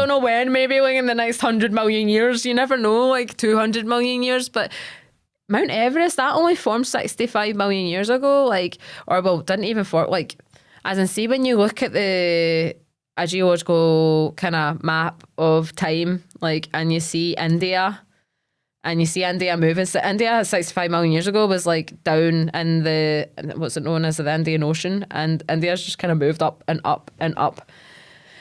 don't know when, maybe like in the next 100 million years, you never know, like 200 million years, but Mount Everest, that only formed 65 million years ago, like, or well, didn't even form, like, as in, see, when you look at a geological kind of map of time, like, and you see India moving. So India 65 million years ago was like down in what's it known as the Indian Ocean, and India's just kind of moved up and up and up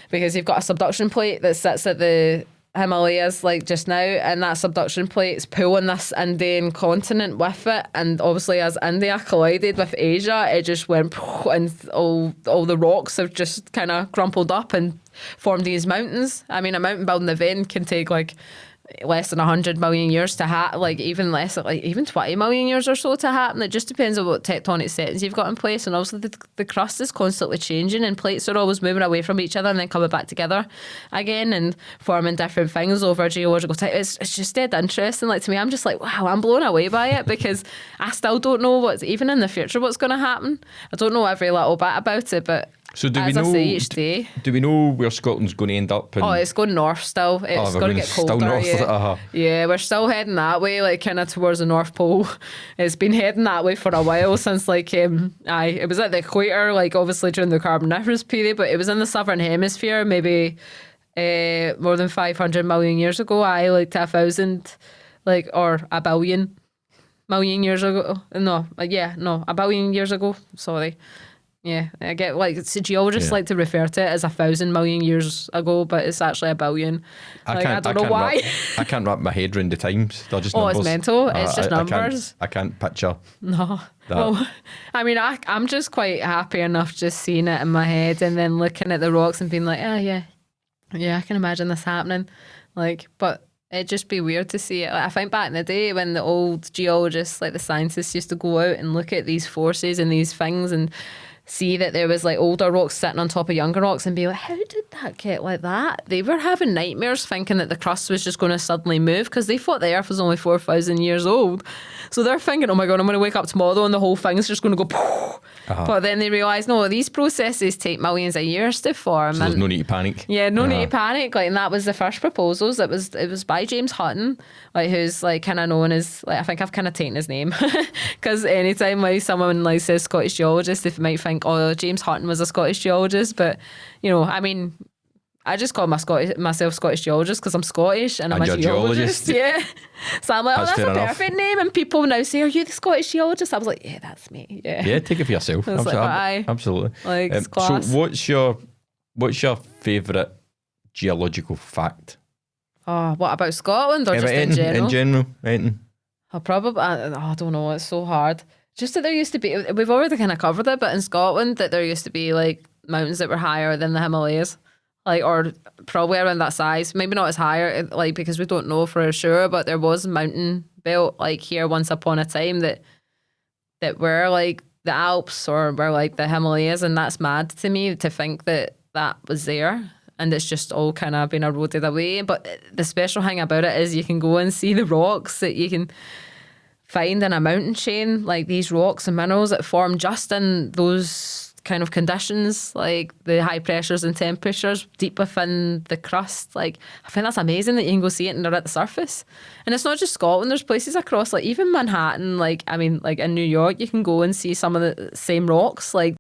because you've got a subduction plate that sits at the Himalayas like just now, and that subduction plate's pulling this Indian continent with it, and obviously as India collided with Asia, it just went and all the rocks have just kind of crumpled up and formed these mountains. I mean, a mountain building event can take like less than 100 million years to happen, like even less, like even 20 million years or so to happen. It just depends on what tectonic settings you've got in place, and also the crust is constantly changing and plates are always moving away from each other and then coming back together again and forming different things over geological time. It's just dead interesting. Like, to me, I'm just like, wow, I'm blown away by it because I still don't know what's even in the future what's going to happen. I don't know every little bit about it, but so do as we know, I say each day, do we know where Scotland's going to end up? Oh, it's going north still. It's going to get colder. Still north, yeah. Yeah, we're still heading that way, like kind of towards the North Pole. It's been heading that way for a while since like it was at the equator, like obviously during the Carboniferous period, but it was in the southern hemisphere maybe more than 500 million years ago. Like to 1,000, like, or a billion million years ago. A billion years ago. Sorry. Yeah, I get like geologists like to refer to it as 1,000 million years ago, but it's actually a billion. I don't know why. I can't wrap my head around the times. They're just numbers. Numbers. It's mental. It's just numbers. I can't picture. No. That. Well, I mean, I'm just quite happy enough just seeing it in my head and then looking at the rocks and being like, yeah, I can imagine this happening. Like, but it'd just be weird to see it. Like, I think back in the day when the old geologists, like the scientists, used to go out and look at these forces and these things and see that there was like older rocks sitting on top of younger rocks and be like, how did that get like that? They were having nightmares thinking that the crust was just going to suddenly move because they thought the Earth was only 4,000 years old. So they're thinking, oh my God, I'm going to wake up tomorrow and the whole thing's just going to go. But then they realise, no, these processes take millions of years to form. So there's no need to panic. Yeah, no need to panic. Like, and that was the first proposals. It was by James Hutton, like, who's like kind of known as, like, I think I've kind of taken his name because anytime like someone like says Scottish geologist, they might think, oh, James Hutton was a Scottish geologist, but you know, I mean, I just call myself Scottish geologist because I'm Scottish and I'm a geologist. Yeah. So I'm like, that's a perfect name. And people now say, are you the Scottish geologist? I was like, yeah, that's me. Yeah. Yeah, take it for yourself. Absolutely. Like, it's class. So what's your favourite geological fact? Oh, what about Scotland or just in general? In general, anything. I don't know. It's so hard. Just that there used to be, we've already kind of covered it, but in Scotland that there used to be like mountains that were higher than the Himalayas. Like, or probably around that size, maybe not as higher, like, because we don't know for sure, but there was a mountain belt like here once upon a time that were like the Alps or were like the Himalayas, and that's mad to me to think that was there and it's just all kind of been eroded away. But the special thing about it is you can go and see the rocks that you can find in a mountain chain, like these rocks and minerals that form just in those kind of conditions, like the high pressures and temperatures deep within the crust. Like, I think that's amazing that you can go see it and they're at the surface. And it's not just Scotland, there's places across, like even Manhattan, like, I mean, like in New York, you can go and see some of the same rocks, like